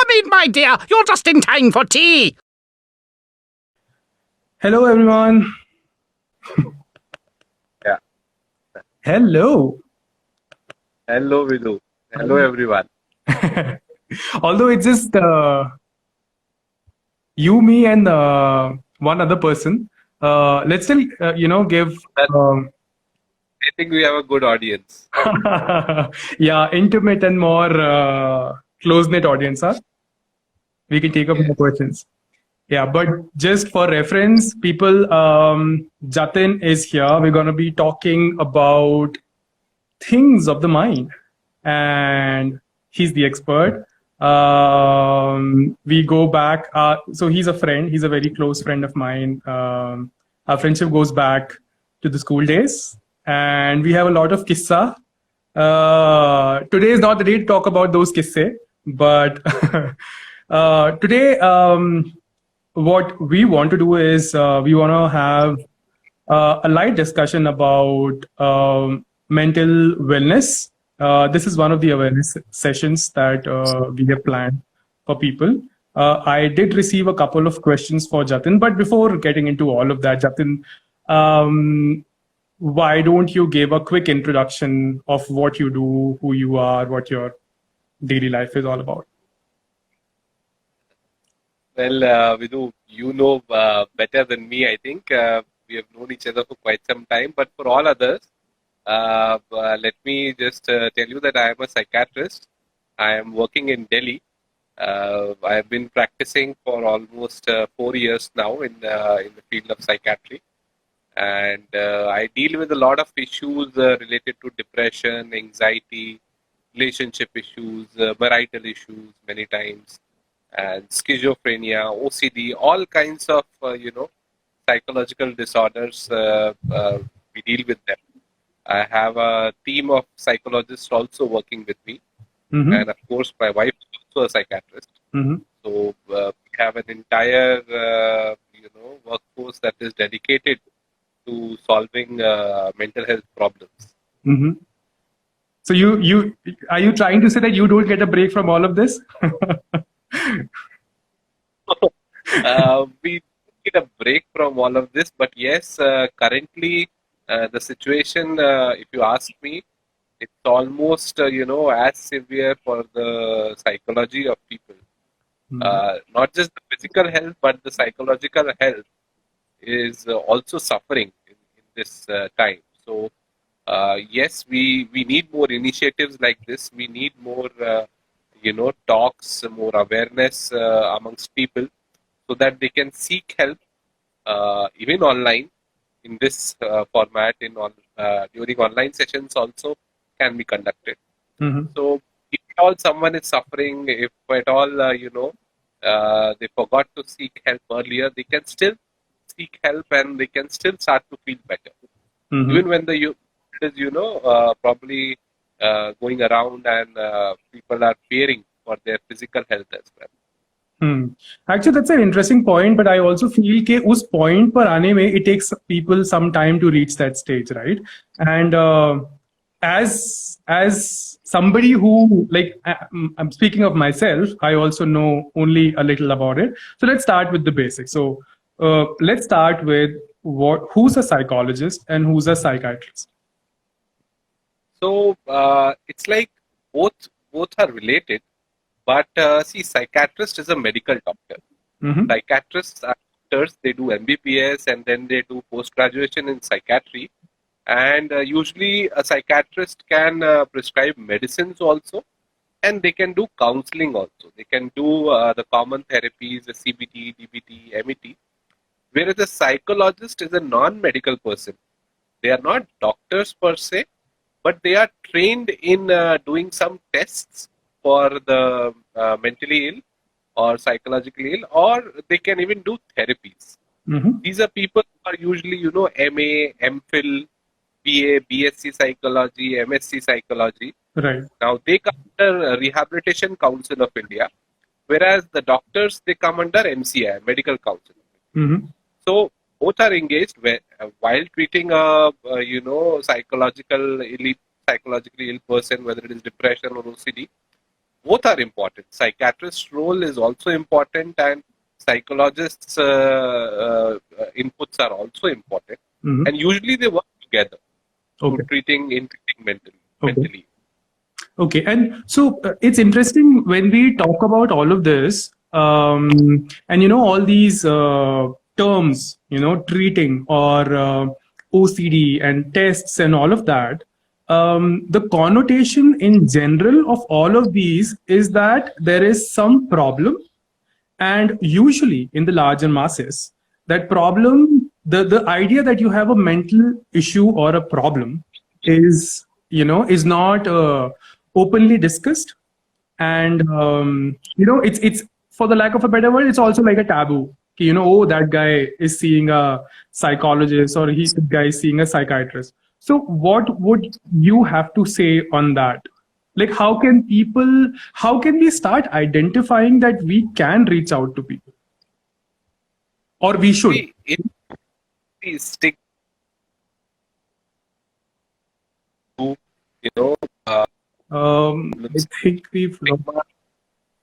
Naveed, my dear, you're just in time for tea. Hello, everyone. Yeah. Hello. Hello, Vidhu. Hello, everyone. Although it's just you, me, and one other person, let's still, give. Um, I think we have a good audience. yeah, intimate and more close-knit audience, huh? We can take up more questions. Yeah, but just for reference, people, Jatin is here. We're going to be talking about things of the mind, and he's the expert. We go back. So he's a friend. He's a very close friend of mine. Our friendship goes back to the school days, and we have a lot of kissa. Today is not the day to talk about those kisse, but today, what we want to do is we want to have a light discussion about mental wellness. This is one of the awareness sessions that we have planned for people. I did receive a couple of questions for Jatin, but before getting into all of that, Jatin, why don't you give a quick introduction of what you do, who you are, what your daily life is all about? Well, Vidhu, you know better than me, I think. We have known each other for quite some time. But for all others, let me just tell you that I am a psychiatrist. I am working in Delhi. I have been practicing for almost 4 years now in the field of psychiatry. And I deal with a lot of issues related to depression, anxiety, relationship issues, marital issues many times, and schizophrenia, OCD, all kinds of psychological disorders. We deal with them. I have a team of psychologists also working with me, and of course, my wife is also a psychiatrist. So we have an entire workforce that is dedicated to solving mental health problems. So you are you trying to say that you don't get a break from all of this? We need a break from all of this, but yes, currently the situation, if you ask me, it's almost as severe for the psychology of people. Not just the physical health, but the psychological health is also suffering in this time. So yes, we need more initiatives like this. We need more talks, more awareness amongst people, so that they can seek help even online in this format. During online sessions also can be conducted. So if at all someone is suffering, if at all they forgot to seek help earlier, they can still seek help and they can still start to feel better. Even when the youth is probably going around and people are fearing for their physical health as well. Actually, that's an interesting point, but I also feel that उस point पर आने में it takes people some time to reach that stage, right? And as somebody who I'm speaking of myself, I also know only a little about it. So let's start with the basics. So let's start with who's a psychologist and who's a psychiatrist. So it's like both are related. But see, psychiatrist is a medical doctor. Psychiatrists are doctors. They do MBBS and then they do post-graduation in psychiatry. And usually a psychiatrist can prescribe medicines also. And they can do counseling also. They can do the common therapies, the CBT, DBT, MET. Whereas a psychologist is a non-medical person. They are not doctors per se, but they are trained in doing some tests for the mentally ill or psychologically ill, or they can even do therapies. These are people who are usually, MA, MPhil, BA, BSc psychology, MSc psychology. Right. Now they come under Rehabilitation Council of India, whereas the doctors, they come under MCI, Medical Council. So both are engaged while treating a psychologically ill person, whether it is depression or OCD. both are important. Psychiatrist's role is also important, and psychologists' inputs are also important. Mhm. And usually they work together Okay. in treating mentally. Okay. mentally. Okay, and so it's interesting when we talk about all of this, and all these terms, treating or OCD and tests and all of that. The connotation in general of all of these is that there is some problem, and usually in the larger masses, that problem, the idea that you have a mental issue or a problem is not openly discussed, and it's for the lack of a better word, it's also like a taboo. Oh, that guy is seeing a psychologist, or that guy is seeing a psychiatrist. So what would you have to say on that? Like, how can we start identifying that we can reach out to people, or we should? See, it is stick to, I think we've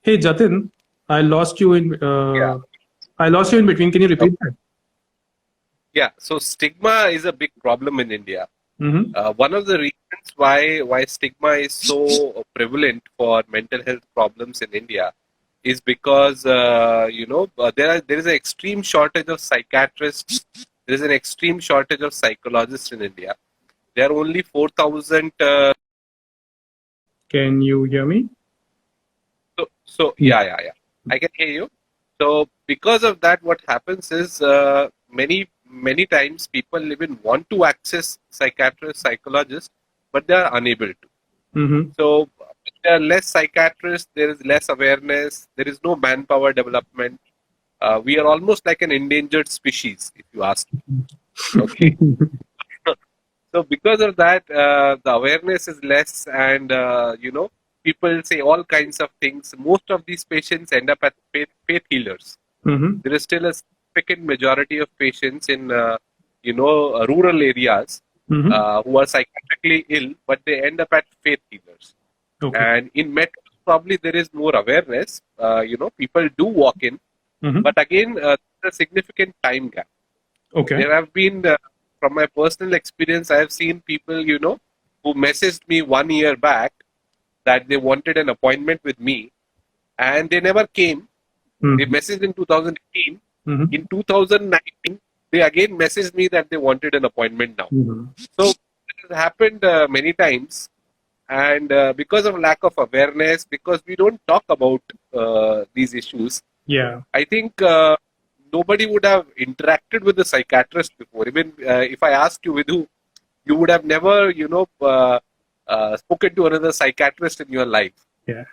Hey, Jatin, I lost you in Yeah. I lost you in between. Can you repeat that? Yeah, so stigma is a big problem in India. Mm-hmm. One of the reasons why stigma is so prevalent for mental health problems in India is because there is an extreme shortage of psychiatrists. There is an extreme shortage of psychologists in India. There are only 4,000. Can you hear me? So yeah, I can hear you. So because of that, what happens is many times people even want to access psychiatrists, psychologists, but they are unable to. Mm-hmm. So if there are less psychiatrists, there is less awareness, there is no manpower development. We are almost like an endangered species, if you ask me. Okay. So because of that, the awareness is less, and people say all kinds of things. Most of these patients end up at faith healers. Mm-hmm. There is still a significant majority of patients in rural areas Mm-hmm. who are psychiatrically ill, but they end up at faith healers. Okay. And in metros, probably there is more awareness. People do walk in, Mm-hmm. but again, there's a significant time gap. Okay. There have been, from my personal experience, I have seen people, who messaged me 1 year back that they wanted an appointment with me, and they never came. Mm-hmm. They messaged in 2018. Mm-hmm. In 2019, they again messaged me that they wanted an appointment now. Mm-hmm. So it has happened many times, and because of lack of awareness, because we don't talk about these issues, Yeah. I think nobody would have interacted with a psychiatrist before. Even if I asked you, Vidhu, you would have never, spoken to another psychiatrist in your life. Yeah.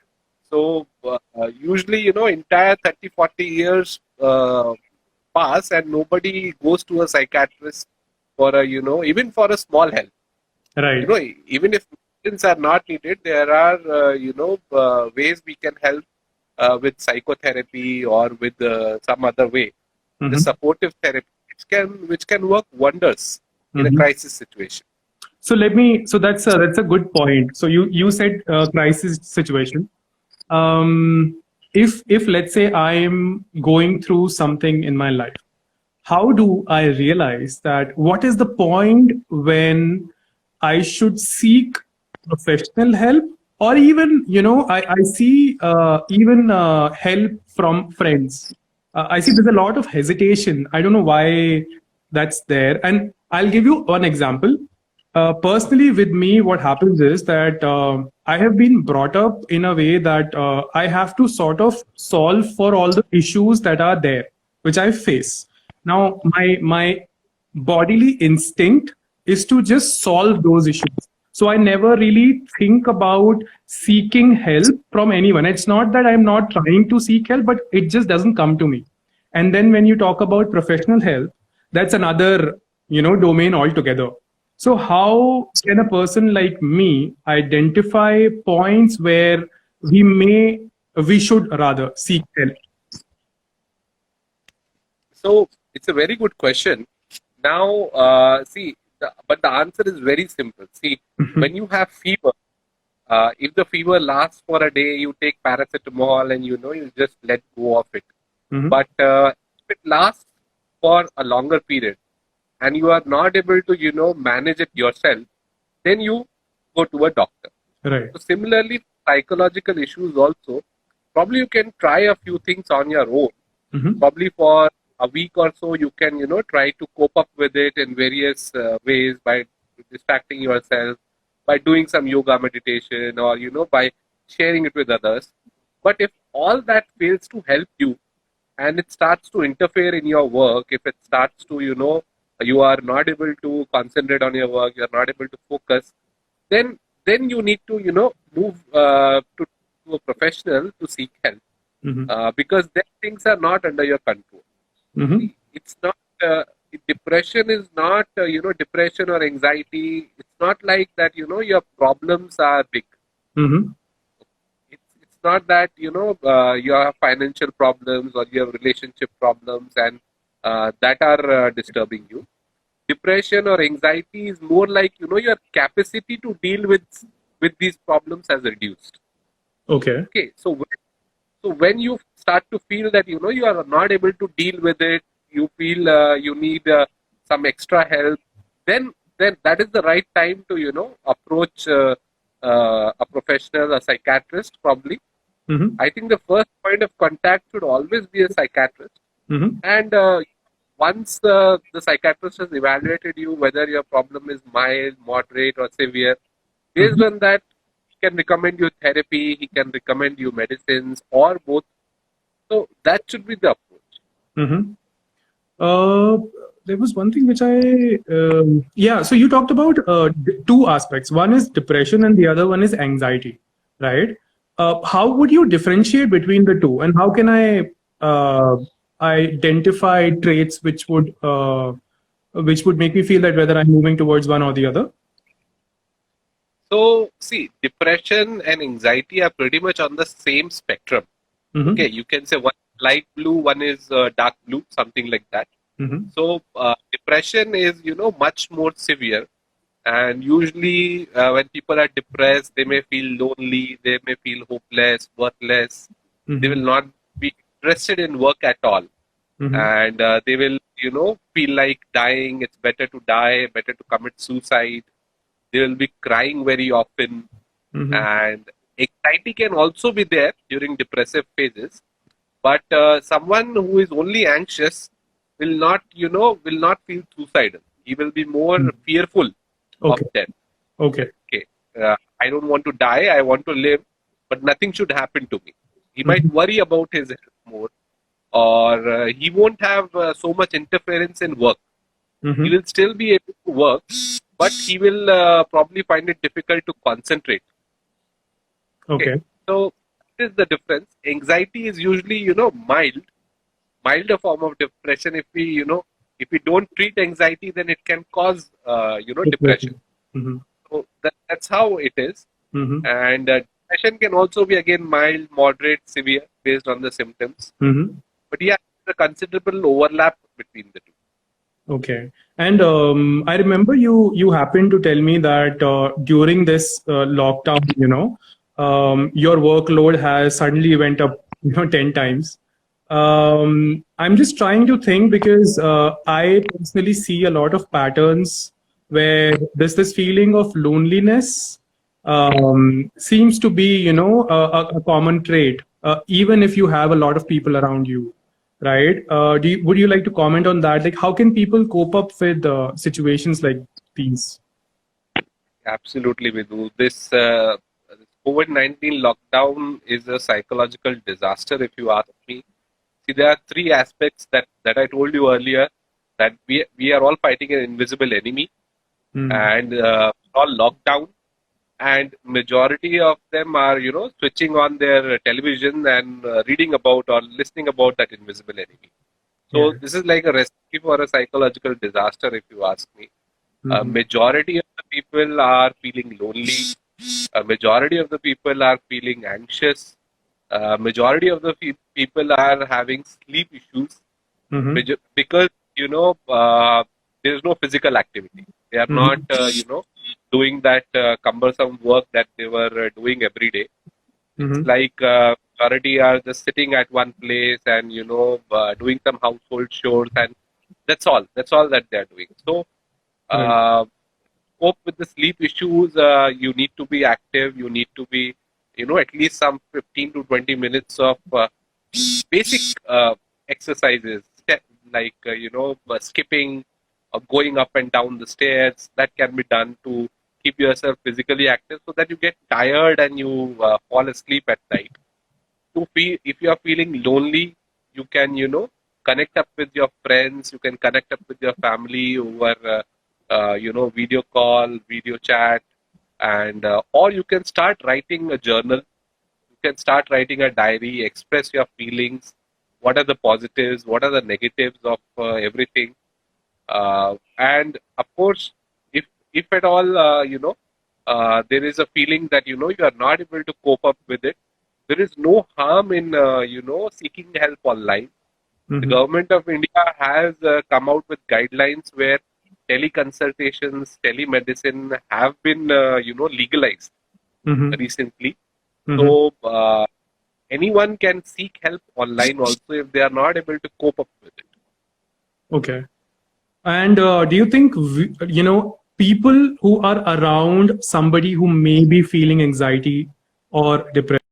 So usually, entire 30, 40 years pass and nobody goes to a psychiatrist for even for a small help. Right. Even if medicines are not needed, there are, ways we can help with psychotherapy or with some other way. Mm-hmm. The supportive therapy, which can work wonders in a Mm-hmm. crisis situation. So that's a good point. So you said crisis situation. If let's say I'm going through something in my life, how do I realize that what is the point when I should seek professional help, or even I see even help from friends? I see there's a lot of hesitation. I don't know why that's there, and I'll give you one example. Personally, with me, what happens is that I have been brought up in a way that I have to sort of solve for all the issues that are there, which I face. Now, my bodily instinct is to just solve those issues. So I never really think about seeking help from anyone. It's not that I'm not trying to seek help, but it just doesn't come to me. And then when you talk about professional help, that's another domain altogether. So how can a person like me identify points where we should rather seek help? So it's a very good question. Now, but the answer is very simple. See, when you have fever, If the fever lasts for a day, you take paracetamol and you just let go of it. Mhm. But if it lasts for a longer period and you are not able to manage it yourself, then you go to a doctor. Right. So similarly, psychological issues also, probably you can try a few things on your own. Mhm. Probably for a week or so, you can try to cope up with it in various ways by distracting yourself, by doing some yoga meditation, or by sharing it with others. But if all that fails to help you, and it starts to interfere in your work, if it starts to you are not able to concentrate on your work, you are not able to focus, then you need to move to a professional to seek help, Mhm. because then things are not under your control. Mhm. It's not depression is not depression or anxiety. It's not like that your problems are big. Mhm. It's not that you have financial problems or you have relationship problems, and that are disturbing you. Depression or anxiety is more like your capacity to deal with these problems has reduced. Okay. Okay, so when you start to feel that you are not able to deal with it, you feel you need some extra help, then that is the right time to approach a professional, a psychiatrist probably. Mhm. I think the first point of contact should always be a psychiatrist, Mhm. and once the psychiatrist has evaluated you, whether your problem is mild, moderate, or severe, based Mhm. on that, he can recommend you therapy, he can recommend you medicines, or both. So that should be the approach. Mhm. Uh, there was one thing which yeah. So you talked about two aspects. One is depression, and the other one is anxiety, right? How would you differentiate between the two, and how can I identify traits which would make me feel that whether I'm moving towards one or the other? So, see, depression and anxiety are pretty much on the same spectrum. Mm-hmm. Okay, you can say one is light blue, one is dark blue, something like that. Mm-hmm. So, depression is, much more severe. And usually, when people are depressed, they may feel lonely, they may feel hopeless, worthless. They will Mm-hmm. not be interested in work at all. Mm-hmm. And they will, feel like dying. It's better to die, better to commit suicide. They will be crying very often, Mm-hmm. and anxiety can also be there during depressive phases. But someone who is only anxious will not feel suicidal. He will be more fearful of Okay. death. Okay. Okay, I don't want to die. I want to live, but nothing should happen to me. He might Mm-hmm. worry about his health more, or he won't have so much interference in work. He Mm-hmm. will still be able to work, but he will probably find it difficult to concentrate. Okay, Okay. so this is the difference. Anxiety is usually, milder form of depression. If we don't treat anxiety, then it can cause, depression. Depression. Mm-hmm. So that's how it is. Mm-hmm. And depression can also be again mild, moderate, severe based on the symptoms. Mm-hmm. But yeah, there's a considerable overlap between the two. Okay. And I remember you happened to tell me that during this lockdown, your workload has suddenly went up, 10 times. I'm just trying to think because I personally see a lot of patterns where there's this feeling of loneliness seems to be, a common trait, even if you have a lot of people around you, right? Would you like to comment on that? Like, how can people cope up with situations like these? Absolutely, Vidhu. This COVID-19 lockdown is a psychological disaster, if you ask me. See, there are three aspects that I told you earlier, that we are all fighting an invisible enemy, Mm-hmm. and all locked down, and majority of them are switching on their television and reading about or listening about that invisible enemy. So Yeah. this is like a recipe for a psychological disaster, if you ask me. Mm-hmm. Majority of the people are feeling lonely. Majority of the people are feeling anxious. Majority of the people are having sleep issues, Mm-hmm. because there is no physical activity. They are not Mm-hmm. doing that cumbersome work that they were doing every day. Mm-hmm. Like majority are just sitting at one place and doing some household chores, and that's all that they're doing. So Right. cope with the sleep issues, you need to be active. You need to be at least some 15 to 20 minutes of basic exercises, like skipping or going up and down the stairs. That can be done to keep yourself physically active, so that you get tired and you fall asleep at night. If you are feeling lonely, you can connect up with your friends. You can connect up with your family over video call, video chat, and or you can start writing a journal. You can start writing a diary, express your feelings. What are the positives? What are the negatives of everything? And of course, if at all there is a feeling that you are not able to cope up with it, there is no harm in seeking help online. The Mm-hmm. government of India has come out with guidelines where teleconsultations, telemedicine have been legalized Mm-hmm. recently. Mm-hmm. So anyone can seek help online also if they are not able to cope up with it. Okay. And do you think, people who are around somebody who may be feeling anxiety or depression,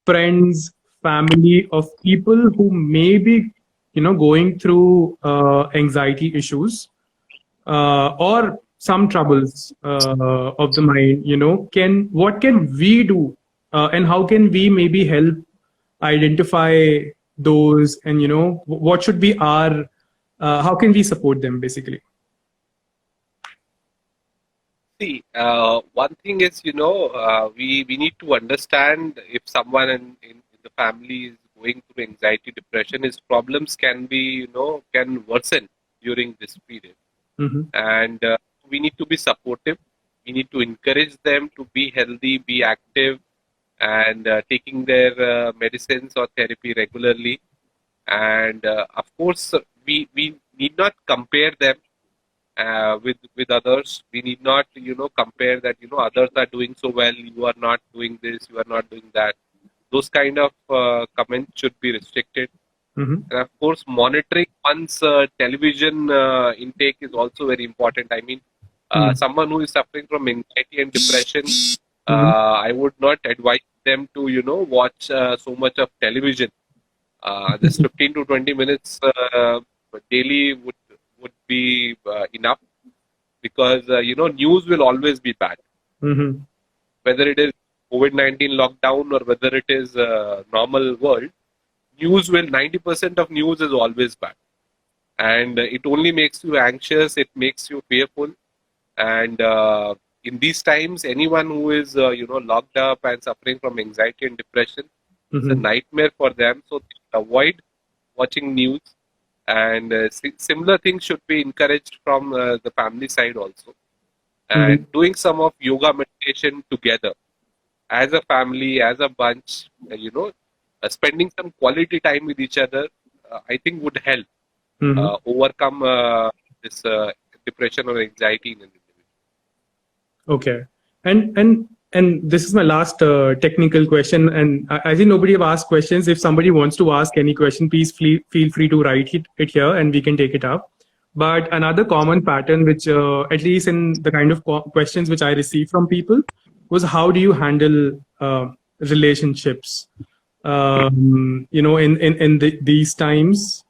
friends, family of people who may be, going through anxiety issues or some troubles of the mind, what can we do and how can we maybe help identify those, and what should be our how can we support them basically? See, one thing is, we need to understand if someone in the family is going through anxiety, depression, his problems can be, can worsen during this period. Mm-hmm. And we need to be supportive. We need to encourage them to be healthy, be active, and taking their medicines or therapy regularly. And of course, we need not compare them with others. We need not compare that others are doing so well, you are not doing this, you are not doing that. Those kind of comments should be restricted. Mm-hmm. And of course, monitoring one's television intake is also very important. I mean, someone who is suffering from anxiety and depression, Mm-hmm. I would not advise them to watch so much of television. Just 15 to 20 minutes daily would be enough, because news will always be bad, Mm-hmm. whether it is COVID-19 lockdown or whether it is normal world. News will 90% of news is always bad, and it only makes you anxious. It makes you fearful, and in these times, anyone who is locked up and suffering from anxiety and depression, it's a Mm-hmm. nightmare for them. So avoid watching news, and similar things should be encouraged from the family side also, and Mm-hmm. doing some of yoga meditation together as a family, as a bunch, spending some quality time with each other, I think would help Mm-hmm. overcome this depression or anxiety in an individual. Okay. And this is my last technical question. And I think nobody have asked questions. If somebody wants to ask any question, please feel free to write it here, and we can take it up. But another common pattern, which at least in the kind of questions which I receive from people, was how do you handle relationships? In these times,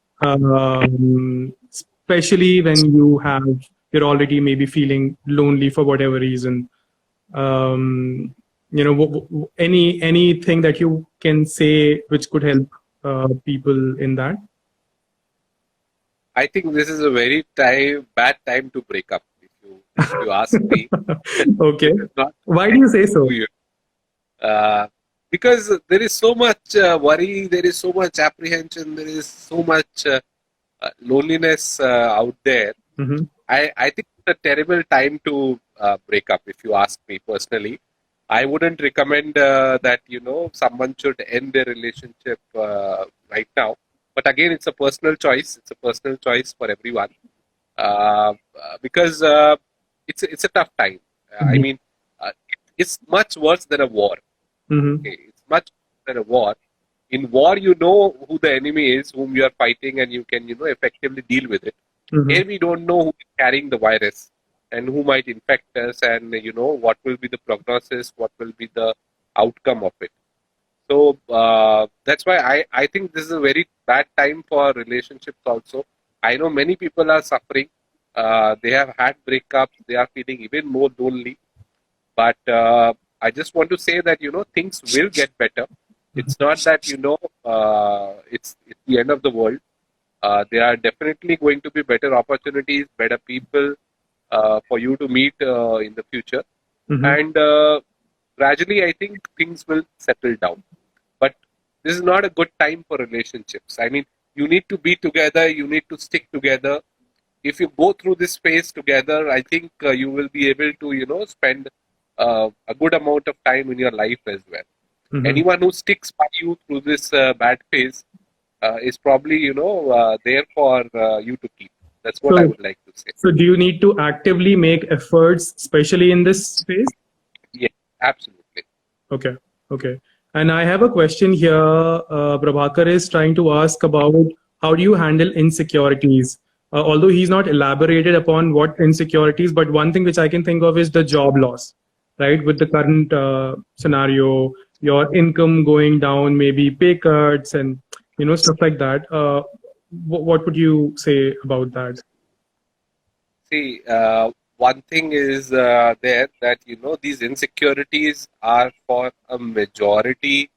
especially when you're already maybe feeling lonely for whatever reason. Anything that you can say which could help people in that? I think this is a very bad time to break up, if you ask me. Okay. Not Why do you say so? Because there is so much worry, there is so much apprehension, there is so much loneliness out there. Mm-hmm. I think it's a terrible time to break up, if you ask me personally. I wouldn't recommend that someone should end their relationship right now. But again, it's a personal choice. It's a personal choice for everyone. because it's a tough time. I Mhm. mean, it's much worse than a war. Mhm. Okay, it's much worse than a war. In war, you know who the enemy is, whom you are fighting, and you can effectively deal with it. Mhm. Here we don't know who is carrying the virus and who might infect us, and what will be the prognosis, what will be the outcome of it. So that's why I think this is a very bad time for relationships also. I know many people are suffering. They have had breakups. They are feeling even more lonely. But I just want to say that things will get better. It's not that it's the end of the world. There are definitely going to be better opportunities, better people for you to meet in the future, Mhm. and gradually I think things will settle down. But this is not a good time for relationships. I mean, you need to be together, you need to stick together. If you go through this phase together, I think you will be able to spend a good amount of time in your life as well. Mhm. Anyone who sticks by you through this bad phase is probably there for you to keep. That's what I So, would like to say. so do you need to actively make efforts, especially in this phase? Yeah, absolutely. Okay. Okay. And I have a question here. Prabhakar is trying to ask about how do you handle insecurities? Although he's not elaborated upon what insecurities, but one thing which I can think of is the job loss, right? With the current scenario, your income going down, maybe pay cuts, and stuff like that. What would you say about that? See, one thing is there that these insecurities are for a majority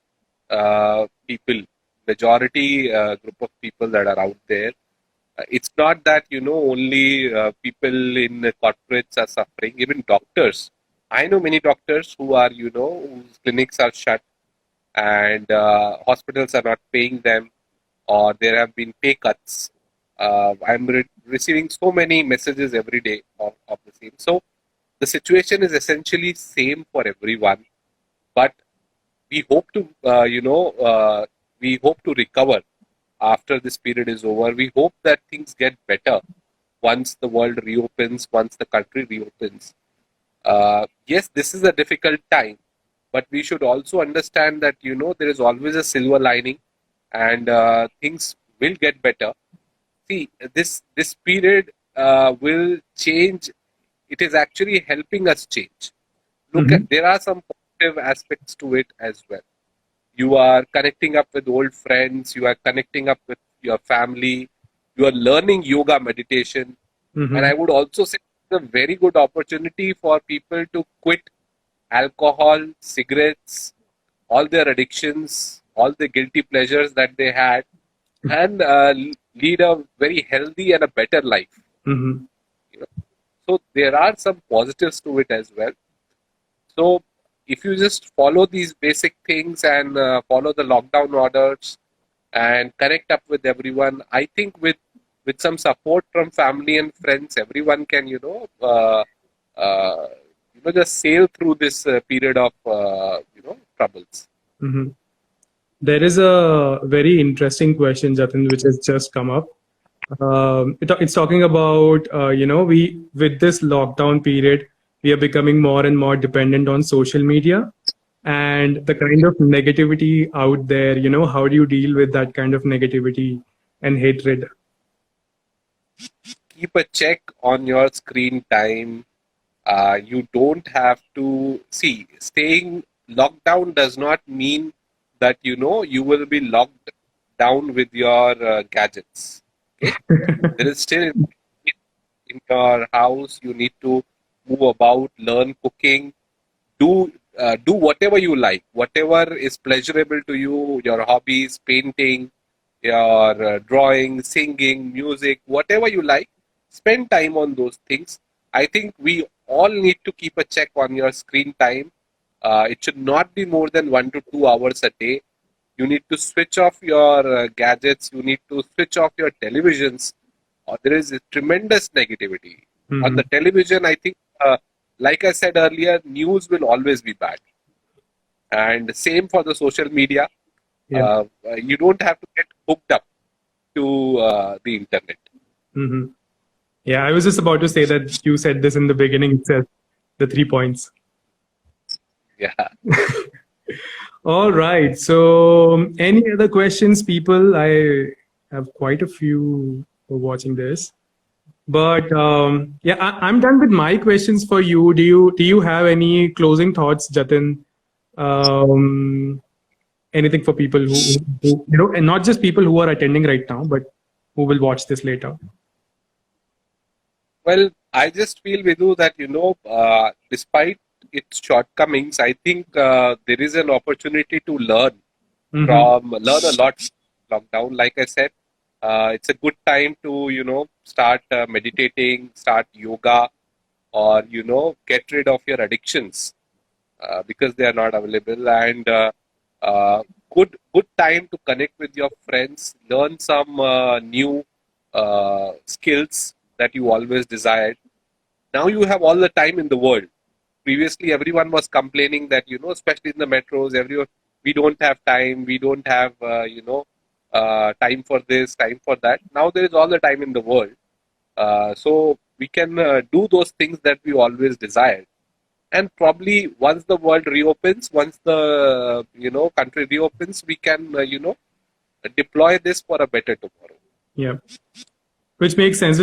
people, majority group of people that are out there. It's not that only people in the corporates are suffering. Even doctors. I know many doctors who are whose clinics are shut and hospitals are not paying them, or there have been pay cuts. I'm receiving so many messages every day of the same. So the situation is essentially same for everyone, but we hope to we hope to recover after this period is over. We hope that things get better once the world reopens, once the country reopens. Yes, this is a difficult time, but we should also understand that there is always a silver lining, and things will get better. See, this period will change. It is actually helping us change. Look at, Hmm. there are some positive aspects to it as well. You are connecting up with old friends, you are connecting up with your family, you are learning yoga meditation, and Hmm. I would also say it's a very good opportunity for people to quit alcohol, cigarettes, all their addictions, all the guilty pleasures that they had, and lead a very healthy and a better life. Hmm. You know? So there are some positives to it as well. So if you just follow these basic things and follow the lockdown orders and connect up with everyone, I think with some support from family and friends, everyone can just sail through this period of troubles. Hmm. There is a very interesting question, Jatin, which has just come up. It's talking about we with this lockdown period, we are becoming more and more dependent on social media and the kind of negativity out there. How do you deal with that kind of negativity and hatred? Keep a check on your screen time. You don't have to see, staying locked down does not mean that you will be locked down with your gadgets. Okay, there is still in your house. You need to move about, learn cooking, do whatever you like, whatever is pleasurable to you, your hobbies, painting, your drawing, singing, music, whatever you like. Spend time on those things. I think we all need to keep a check on your screen time. It should not be more than 1 to 2 hours a day. You need to switch off your gadgets. You need to switch off your televisions. There is a tremendous negativity on Hmm. the television. I think, like I said earlier, news will always be bad, and same for the social media. Yeah. You don't have to get hooked up to the internet. Hmm. Yeah, I was just about to say that you said this in the beginning itself, the 3 points. Yeah. All right. So, any other questions, people? I have quite a few for watching this, but yeah, I'm done with my questions for you. Do you have any closing thoughts, Jatin? Um, Anything for people who and not just people who are attending right now, but who will watch this later? Well, I just feel, Vidhu, that despite its shortcomings, I think there is an opportunity to learn Mm-hmm. learn a lot from lockdown. Like I said, it's a good time to start meditating, start yoga, or get rid of your addictions because they are not available, and good time to connect with your friends, learn some new skills that you always desired. Now you have all the time in the world. Previously everyone was complaining that especially in the metros, everyone, we don't have time, we don't have time for this, time for that. Now there is all the time in the world, so we can do those things that we always desired. And probably once the world reopens, once the country reopens, we can deploy this for a better tomorrow. Yeah, which makes sense.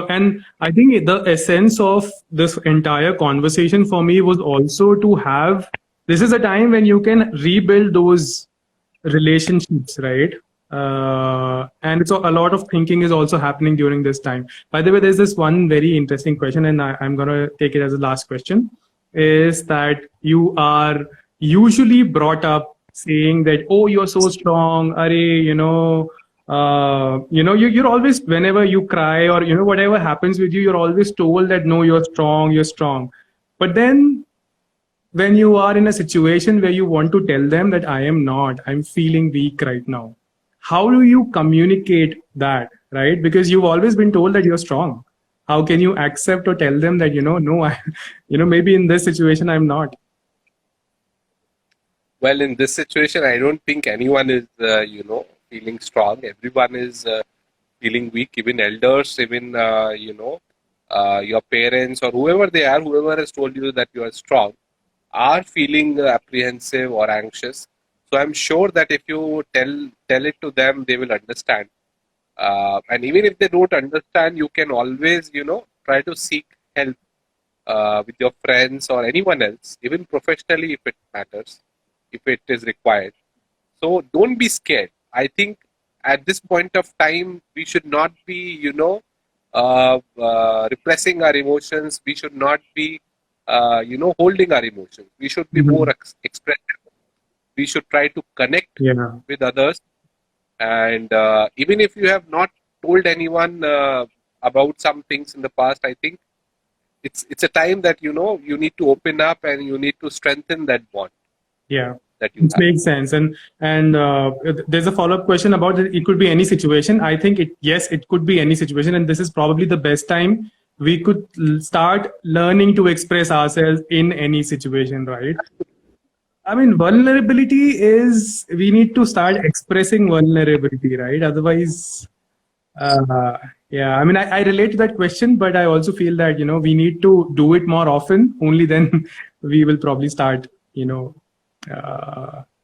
And I think the essence of this entire conversation for me was also to have, this is a time when you can rebuild those relationships, right? And it's a lot of thinking is also happening during this time. By the way, there's this one very interesting question, and I'm going to take it as the last question, is that you are usually brought up saying that, oh, you're so strong, are you're always, whenever you cry or whatever happens with you, you're always told that no, you're strong. But then when you are in a situation where you want to tell them that I'm feeling weak right now, how do you communicate that, right? Because you've always been told that you're strong. How can you accept or tell them that no, maybe in this situation I'm not? Well, in this situation, I don't think anyone is feeling strong. Everyone is feeling weak. Even elders, even your parents or whoever they are, whoever has told you that you are strong, are feeling apprehensive or anxious. So I'm sure that if you tell it to them, they will understand. And even if they don't understand, you can always try to seek help with your friends or anyone else, even professionally if it matters, if it is required. So don't be scared. I think at this point of time, we should not be repressing our emotions. We should not be holding our emotions. We should be more expressive. We should try to connect with others. And even if you have not told anyone about some things in the past, I think it's a time that you need to open up and you need to strengthen that bond. Yeah, that you have. Makes sense. And there's a follow-up question about it. It could be any situation. I think it could be any situation, and this is probably the best time we could start learning to express ourselves in any situation, right? I mean, vulnerability is, we need to start expressing vulnerability, right? Otherwise, yeah, I mean, I relate to that question, but I also feel that, we need to do it more often. Only then we will probably start,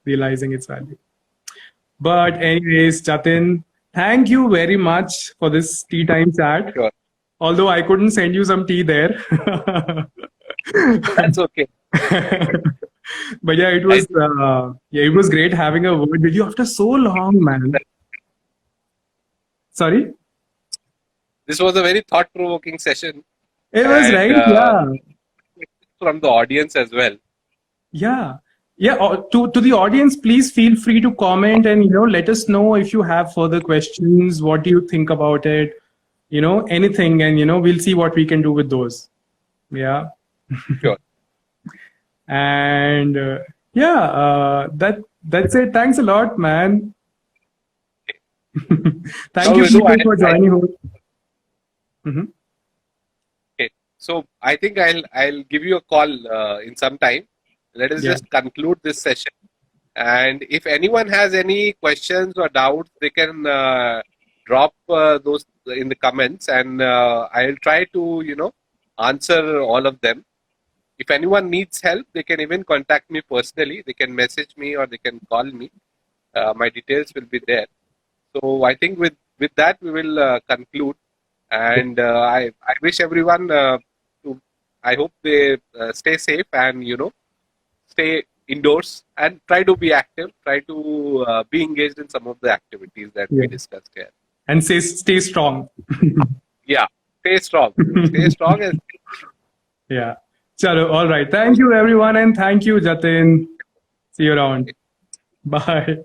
realizing its value. But anyways, Jatin, thank you very much for this tea time chat. Sure. Although I couldn't send you some tea there. That's okay. But yeah, it was great having a word with you after so long, man. Sorry? This was a very thought-provoking session. It was, right? Yeah. From the audience as well. Yeah. Yeah. To the audience, please feel free to comment and, let us know if you have further questions. What do you think about it? Anything. And, we'll see what we can do with those. Yeah. Sure. And that's it. Thanks a lot, man. Thank you for joining. Okay, so I think I'll give you a call in some time. Let us just conclude this session. And if anyone has any questions or doubts, they can drop those in the comments, and I'll try to answer all of them. If anyone needs help, they can even contact me personally. They can message me or they can call me. My details will be there. So I think with that we will conclude. And I wish everyone I hope they stay safe and stay indoors and try to be active. Try to be engaged in some of the activities that we discussed here. And stay strong. Yeah, stay strong. Stay strong and. Yeah. Chalo, all right. Thank you, everyone. And thank you, Jatin. See you around. Bye.